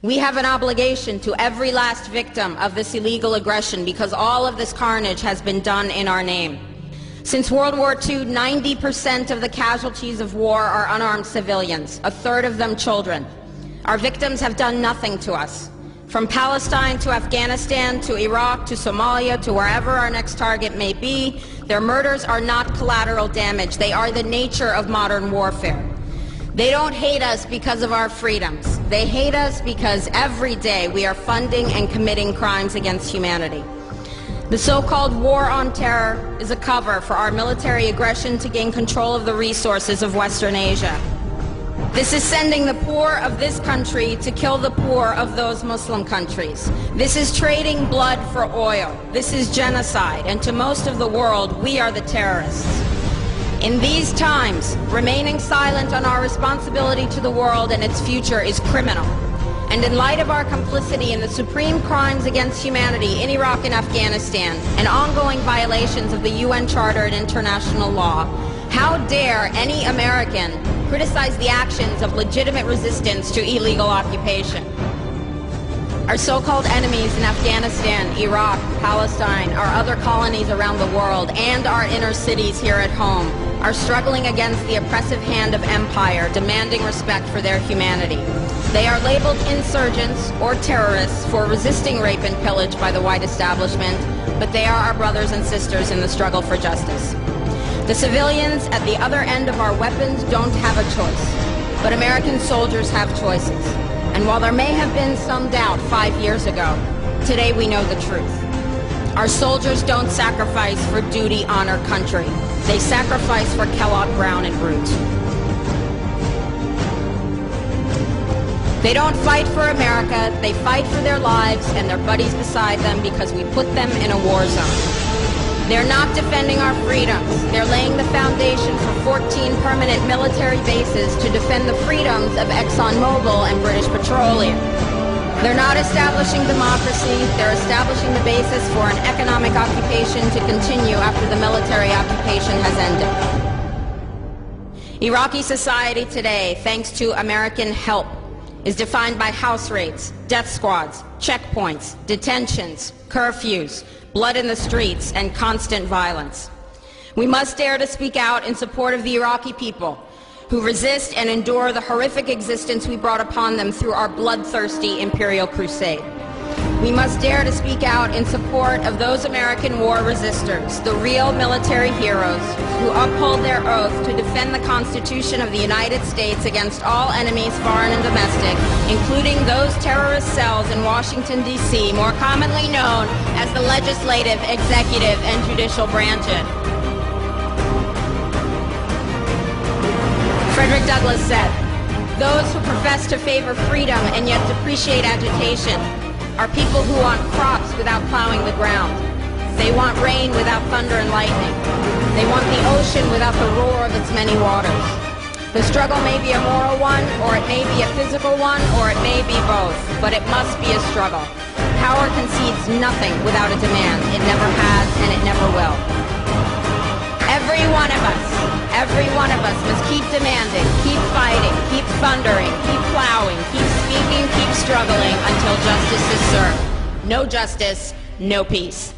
We have an obligation to every last victim of this illegal aggression because all of this carnage has been done in our name. Since World War II, 90% of the casualties of war are unarmed civilians, a third of them children. Our victims have done nothing to us. From Palestine to Afghanistan to Iraq to Somalia to wherever our next target may be, their murders are not collateral damage. They are the nature of modern warfare. They don't hate us because of our freedoms. They hate us because every day we are funding and committing crimes against humanity. The so-called war on terror is a cover for our military aggression to gain control of the resources of Western Asia. This is sending the poor of this country to kill the poor of those Muslim countries. This is trading blood for oil. This is genocide, and to most of the world, we are the terrorists. In these times, remaining silent on our responsibility to the world and its future is criminal. And in light of our complicity in the supreme crimes against humanity in Iraq and Afghanistan and ongoing violations of the UN Charter and international law, how dare any American criticize the actions of legitimate resistance to illegal occupation? Our so-called enemies in Afghanistan, Iraq, Palestine, our other colonies around the world, and our inner cities here at home are struggling against the oppressive hand of empire, demanding respect for their humanity. They are labeled insurgents or terrorists for resisting rape and pillage by the white establishment, but they are our brothers and sisters in the struggle for justice. The civilians at the other end of our weapons don't have a choice, but American soldiers have choices. And while there may have been some doubt 5 years ago, today we know the truth. Our soldiers don't sacrifice for duty, honor, country. They sacrifice for Kellogg, Brown, and Root. They don't fight for America, they fight for their lives and their buddies beside them because we put them in a war zone. They're not defending our freedoms. They're laying the foundation for 14 permanent military bases to defend the freedoms of ExxonMobil and British Petroleum. They're not establishing democracy. They're establishing the basis for an economic occupation to continue after the military occupation has ended. Iraqi society today, thanks to American help, is defined by house raids, death squads, checkpoints, detentions, curfews, blood in the streets, and constant violence. We must dare to speak out in support of the Iraqi people who resist and endure the horrific existence we brought upon them through our bloodthirsty imperial crusade. We must dare to speak out in support of those American war resistors, the real military heroes who uphold their oath to defend the Constitution of the United States against all enemies, foreign and domestic, including those terrorist cells in Washington, D.C., more commonly known as the legislative, executive, and judicial branches. Frederick Douglass said, "Those who profess to favor freedom and yet depreciate agitation are people who want crops without plowing the ground. They want rain without thunder and lightning. They want the ocean without the roar of its many waters." The struggle may be a moral one, or it may be a physical one, or it may be both, but it must be a struggle. Power concedes nothing without a demand. It never has, and it never will. Every one of us must keep demanding, keep fighting, keep thundering, keep plowing, keep speaking, keep struggling until justice is served. No justice, no peace.